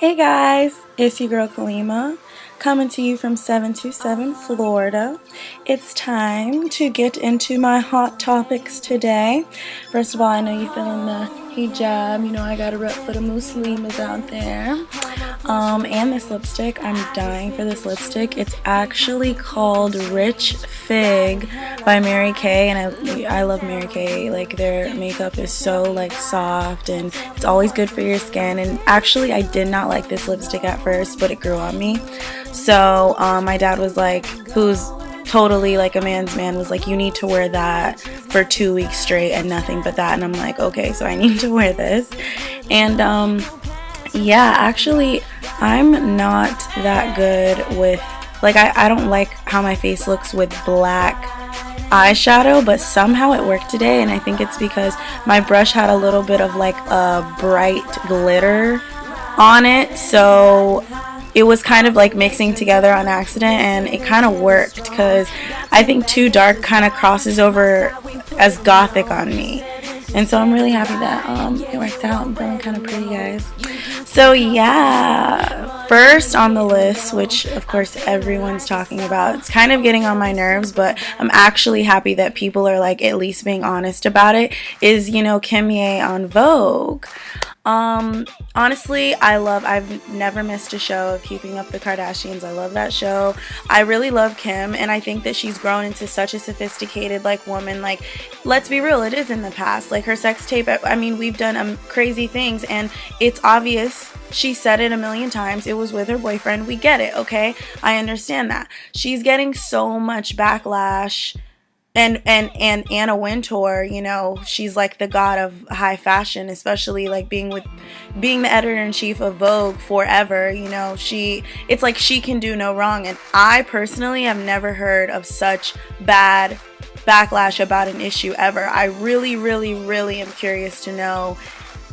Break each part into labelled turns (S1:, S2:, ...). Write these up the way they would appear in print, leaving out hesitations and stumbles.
S1: Hey guys, it's your girl KALIMA, coming to you from 727 Florida. It's time to get into my hot topics today. First of all, I know you're feeling the hijab. You know I got a rep for the Muslims out there. And this lipstick, I'm dying for this lipstick. It's actually called Rich Fig by Mary Kay, and I love Mary Kay. Like, their makeup is so like soft and it's always good for your skin. And actually, I did not like this lipstick at first, but it grew on me. So my dad was like, who's totally like a man's man, was like, you need to wear that for 2 weeks straight and nothing but that. And I'm like, okay, so I need to wear this. And yeah, actually I'm not that good with, like, I don't like how my face looks with black eyeshadow, but somehow it worked today, and I think it's because my brush had a little bit of like a bright glitter on it, so it was kind of like mixing together on accident, and it kind of worked because I think too dark kind of crosses over as gothic on me. And so I'm really happy that it worked out. I'm feeling kind of pretty, guys. So yeah, first on the list, which of course everyone's talking about, it's kind of getting on my nerves, but I'm actually happy that people are like at least being honest about it, is, you know, Kimye on Vogue. Honestly, I've never missed a show of Keeping Up the Kardashians. I love that show. I really love Kim, and I think that she's grown into such a sophisticated like woman. Like, let's be real, it is in the past. Like, her sex tape, I mean, we've done crazy things, and it's obvious. She said it a million times. It was with her boyfriend. We get it, okay? I understand that. She's getting so much backlash. And Anna Wintour, you know, she's like the god of high fashion, especially like being the editor-in-chief of Vogue forever. You know, it's like she can do no wrong. And I personally have never heard of such bad backlash about an issue ever. I really, really, really am curious to know,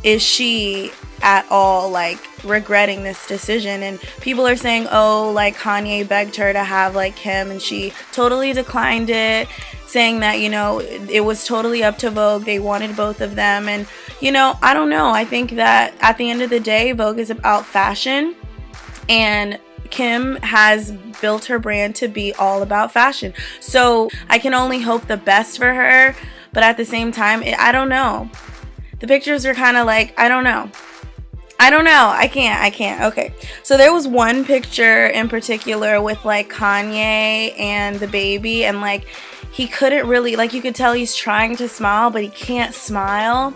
S1: is she at all like regretting this decision? And people are saying, oh, like Kanye begged her to have like Kim and she totally declined it, saying that, you know, it was totally up to Vogue. They wanted both of them. And, you know, I don't know. I think that at the end of the day, Vogue is about fashion, and Kim has built her brand to be all about fashion. So I can only hope the best for her. But at the same time, I don't know. The pictures are kind of like, I don't know. I can't. Okay. So there was one picture in particular with like Kanye and the baby, and like he couldn't really, like, you could tell he's trying to smile, but he can't smile.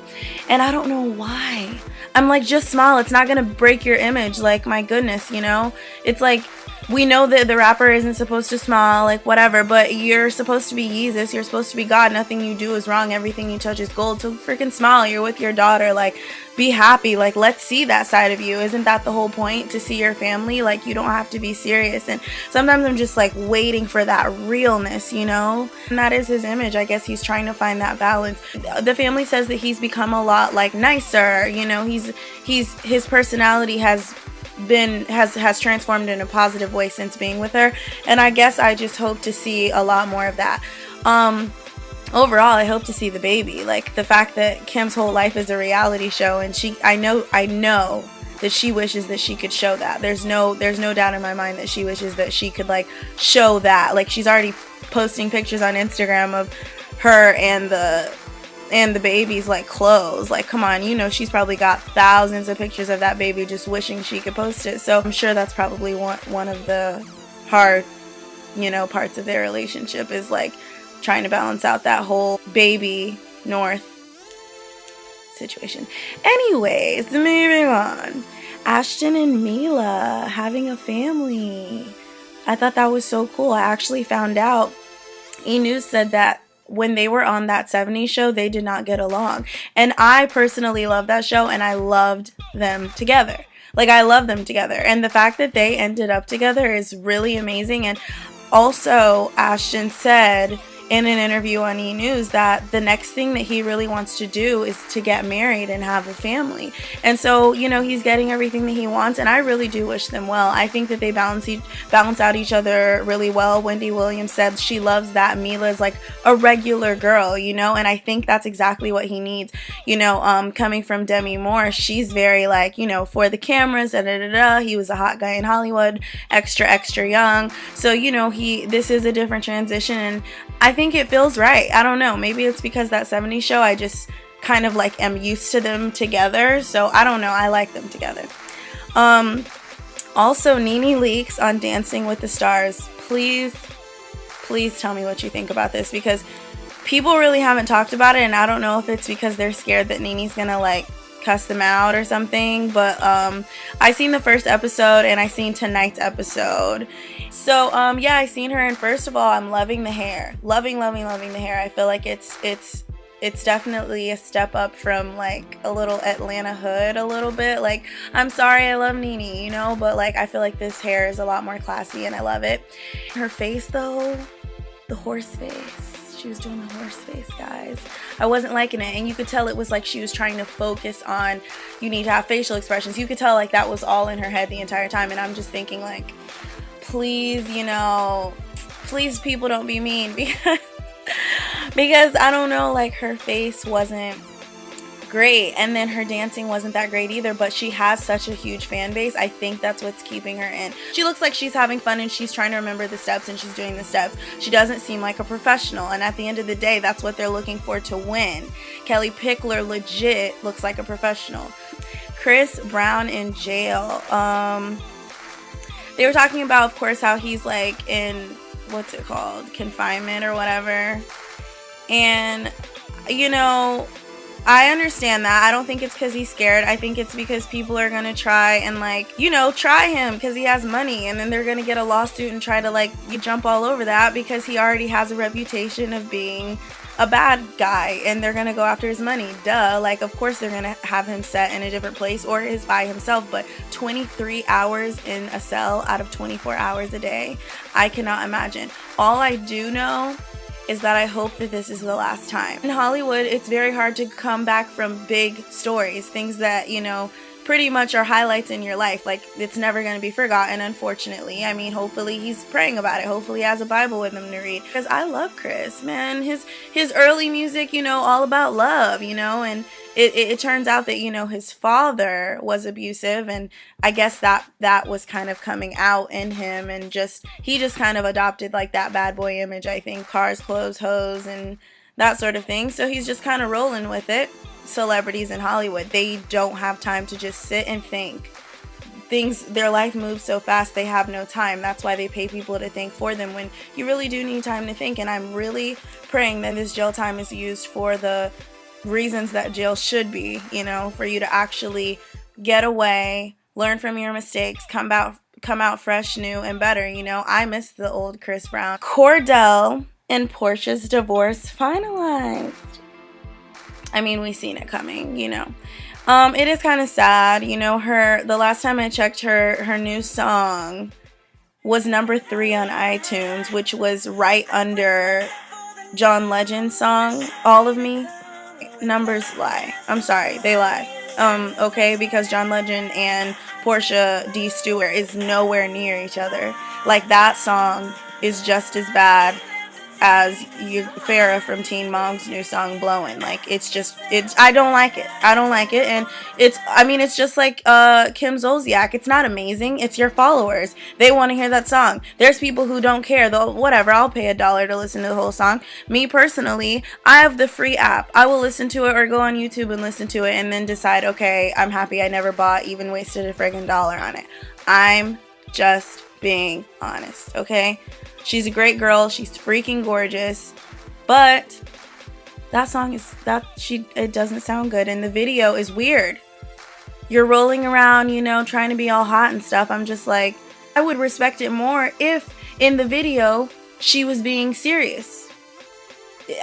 S1: And I don't know why. I'm like, just smile. It's not going to break your image. Like, my goodness, you know? It's like, we know that the rapper isn't supposed to smile, like, whatever, but you're supposed to be Jesus. You're supposed to be God. Nothing you do is wrong. Everything you touch is gold. So freaking smile. You're with your daughter. Like, be happy. Like, let's see that side of you. Isn't that the whole point? To see your family? Like, you don't have to be serious. And sometimes I'm just, like, waiting for that realness, you know? And that is his image. I guess he's trying to find that balance. The family says that he's become a lot, like, nicer. You know, his personality has transformed in a positive way since being with her, and I guess I just hope to see a lot more of that. Overall, I hope to see the baby. Like, the fact that Kim's whole life is a reality show, and I know that she wishes that she could show that. There's no doubt in my mind that she wishes that she could like show that. Like, she's already posting pictures on Instagram of her and the baby's like clothes. Like, come on, you know, she's probably got thousands of pictures of that baby just wishing she could post it. So I'm sure that's probably one of the hard, you know, parts of their relationship, is like trying to balance out that whole baby North situation. Anyways, moving on. Ashton and Mila having a family. I thought that was so cool. I actually found out, E! said that when they were on that 70s show, they did not get along. And I personally love that show, and I loved them together. Like, I love them together. And the fact that they ended up together is really amazing. And also, Ashton said in an interview on E! News that the next thing that he really wants to do is to get married and have a family. And so, you know, he's getting everything that he wants, and I really do wish them well. I think that they balance out each other really well. Wendy Williams said she loves that Mila is like a regular girl, you know, and I think that's exactly what he needs. You know, coming from Demi Moore, she's very like, you know, for the cameras, he was a hot guy in Hollywood, extra young. So, you know, this is a different transition, and I think it feels right. I don't know. Maybe it's because that 70s show, I just kind of like am used to them together. So I don't know. I like them together. Also, Nene Leakes on Dancing with the Stars. Please tell me what you think about this, because people really haven't talked about it, and I don't know if it's because they're scared that Nene's gonna like cuss them out or something, but I seen the first episode and I seen tonight's episode. So yeah, I seen her, and first of all, I'm loving the hair. Loving the hair. I feel like it's definitely a step up from like a little Atlanta hood a little bit. Like, I'm sorry, I love Nene, you know, but like I feel like this hair is a lot more classy and I love it. Her face though, the horse face. She was doing the horse face, guys. I wasn't liking it, and you could tell it was like she was trying to focus on, you need to have facial expressions. You could tell like that was all in her head the entire time, and I'm just thinking like, please, you know, please people don't be mean, because I don't know, like her face wasn't great, and then her dancing wasn't that great either, but she has such a huge fan base. I think that's what's keeping her in. She looks like she's having fun and she's trying to remember the steps and she's doing the steps. She doesn't seem like a professional, and at the end of the day, that's what they're looking for to win. Kelly Pickler legit looks like a professional. Chris Brown in jail. They were talking about, of course, how he's like in, what's it called, confinement or whatever, and you know, I understand that. I don't think it's because he's scared. I think it's because people are going to try and like, you know, try him because he has money, and then they're going to get a lawsuit and try to like jump all over that because he already has a reputation of being a bad guy, and they're going to go after his money. Duh. Like, of course they're going to have him set in a different place or is by himself, but 23 hours in a cell out of 24 hours a day, I cannot imagine. All I do know is that I hope that this is the last time. In Hollywood, it's very hard to come back from big stories, things that, you know, pretty much are highlights in your life. Like, it's never going to be forgotten, unfortunately. I mean, hopefully he's praying about it. Hopefully he has a Bible with him to read. Because I love Chris, man. His early music, you know, all about love, you know, and it turns out that, you know, his father was abusive, and I guess that was kind of coming out in him, and he just kind of adopted like that bad boy image, I think, cars, clothes, hoes, and that sort of thing. So he's just kind of rolling with it. Celebrities in Hollywood, they don't have time to just sit and think. Their life moves so fast, they have no time. That's why they pay people to think for them when you really do need time to think. And I'm really praying that this jail time is used for the reasons that jail should be, you know, for you to actually get away, learn from your mistakes, come out fresh, new, and better. You know, I miss the old Chris Brown. Cordell and Porsha's divorce finalized. I mean, we seen it coming, you know. It is kind of sad, you know. The last time I checked, her new song was number 3 on iTunes, which was right under John Legend's song, All of Me. Numbers lie. I'm sorry, they lie. Okay, because John Legend and Porsha D. Stewart is nowhere near each other. Like, that song is just as bad as Farrah from Teen Mom's new song Blowin'. Like, I don't like it. And it's just like Kim Zolciak. It's not amazing. It's your followers. They want to hear that song. There's people who don't care. Though, whatever, I'll pay $1 to listen to the whole song. Me personally, I have the free app. I will listen to it or go on YouTube and listen to it and then decide, okay, I'm happy I never even wasted a friggin' $1 on it. I'm just being honest, okay? She's a great girl. She's freaking gorgeous. But that song it doesn't sound good. And the video is weird. You're rolling around, you know, trying to be all hot and stuff. I'm just like, I would respect it more if in the video she was being serious.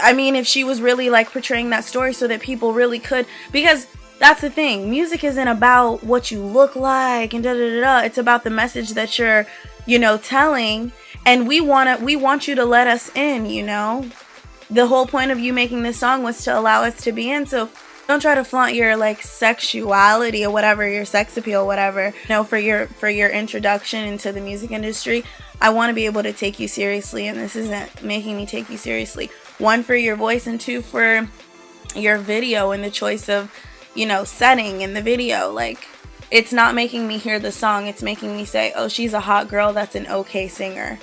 S1: I mean, if she was really like portraying that story so that people really could, because that's the thing. Music isn't about what you look like and da-da-da-da. It's about the message that you're, you know, telling. And we want you to let us in, you know. The whole point of you making this song was to allow us to be in, so don't try to flaunt your like sexuality or whatever, your sex appeal, whatever, you know, for your introduction into the music industry. I want to be able to take you seriously, and this isn't making me take you seriously. One, for your voice, and two, for your video and the choice of, you know, setting in the video. Like, it's not making me hear the song, it's making me say, oh, she's a hot girl that's an okay singer.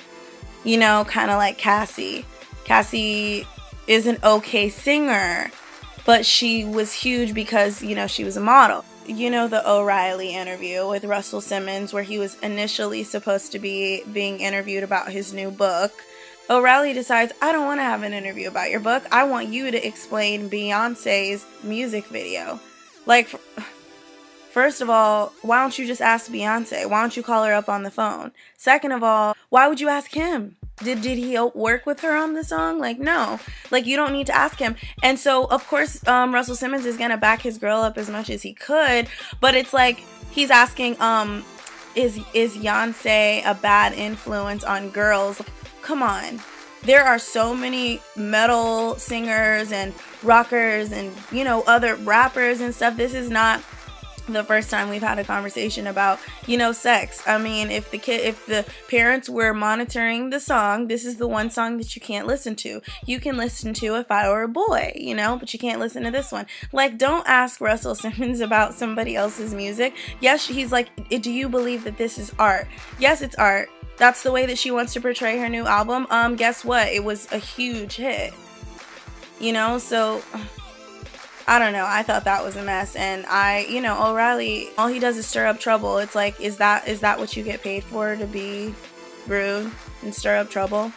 S1: You know, kind of like Cassie. Cassie is an okay singer, but she was huge because, you know, she was a model. You know, the O'Reilly interview with Russell Simmons, where he was initially supposed to be being interviewed about his new book. O'Reilly decides, I don't want to have an interview about your book. I want you to explain Beyonce's music video. Like, first of all, why don't you just ask Beyonce? Why don't you call her up on the phone? Second of all, why would you ask him? Did he work with her on the song? Like, no. Like, you don't need to ask him. And so, of course, Russell Simmons is going to back his girl up as much as he could. But it's like, he's asking, is Beyonce a bad influence on girls? Come on. There are so many metal singers and rockers and, you know, other rappers and stuff. This is not the first time we've had a conversation about, you know, sex. I mean, if the parents were monitoring the song, this is the one song that you can't listen to. You can listen to If I Were a Boy, you know, but you can't listen to this one. Like, don't ask Russell Simmons about somebody else's music. Yes, he's like, do you believe that this is art? Yes, it's art. That's the way that she wants to portray her new album. Guess what? It was a huge hit. You know, so I don't know. I thought that was a mess. And you know, O'Reilly, all he does is stir up trouble. It's like, is that what you get paid for, to be rude and stir up trouble?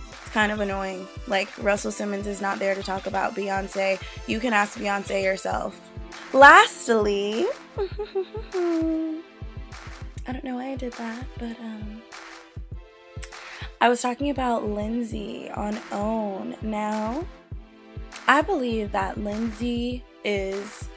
S1: It's kind of annoying. Like, Russell Simmons is not there to talk about Beyonce. You can ask Beyonce yourself. Lastly, I don't know why I did that, but I was talking about Lindsey on OWN. Now, I believe that Lindsey is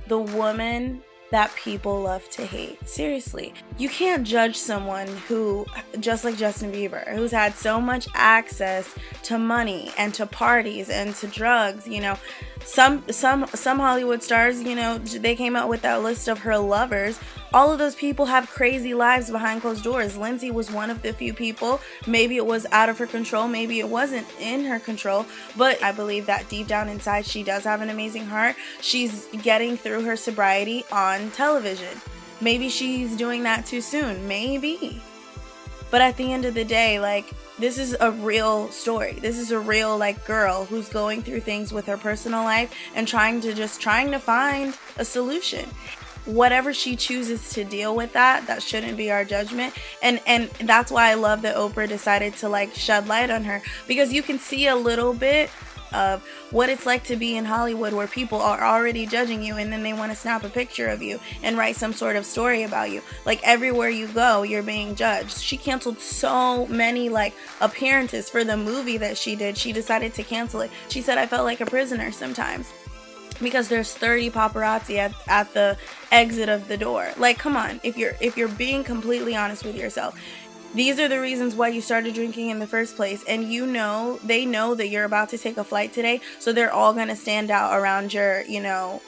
S1: the woman that people love to hate. Seriously. You can't judge someone who, just like Justin Bieber, who's had so much access to money and to parties and to drugs, you know. Some Hollywood stars, you know, they came out with that list of her lovers. All of those people have crazy lives behind closed doors. Lindsey was one of the few people. Maybe it was out of her control. Maybe it wasn't in her control. But I believe that deep down inside, she does have an amazing heart. She's getting through her sobriety on television. Maybe she's doing that too soon. Maybe. But at the end of the day, like, this is a real story. This is a real, like, girl who's going through things with her personal life and trying to find a solution. Whatever she chooses to deal with, that shouldn't be our judgment. And that's why I love that Oprah decided to, like, shed light on her, because you can see a little bit of what it's like to be in Hollywood, where people are already judging you and then they want to snap a picture of you and write some sort of story about you. Like, everywhere you go, you're being judged. She canceled so many, like, appearances for the movie that she did. She decided to cancel it. She said, I felt like a prisoner sometimes, because there's 30 paparazzi at the exit of the door. Like, come on, if you're being completely honest with yourself, these are the reasons why you started drinking in the first place. And you know, they know that you're about to take a flight today, so they're all gonna stand out around your, you know,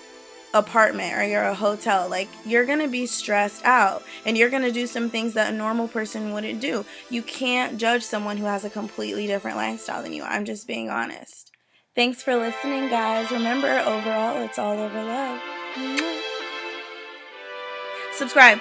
S1: apartment or your hotel. Like, you're gonna be stressed out and you're gonna do some things that a normal person wouldn't do. You can't judge someone who has a completely different lifestyle than you. I'm just being honest. Thanks for listening, guys. Remember, overall, it's all over love. Subscribe.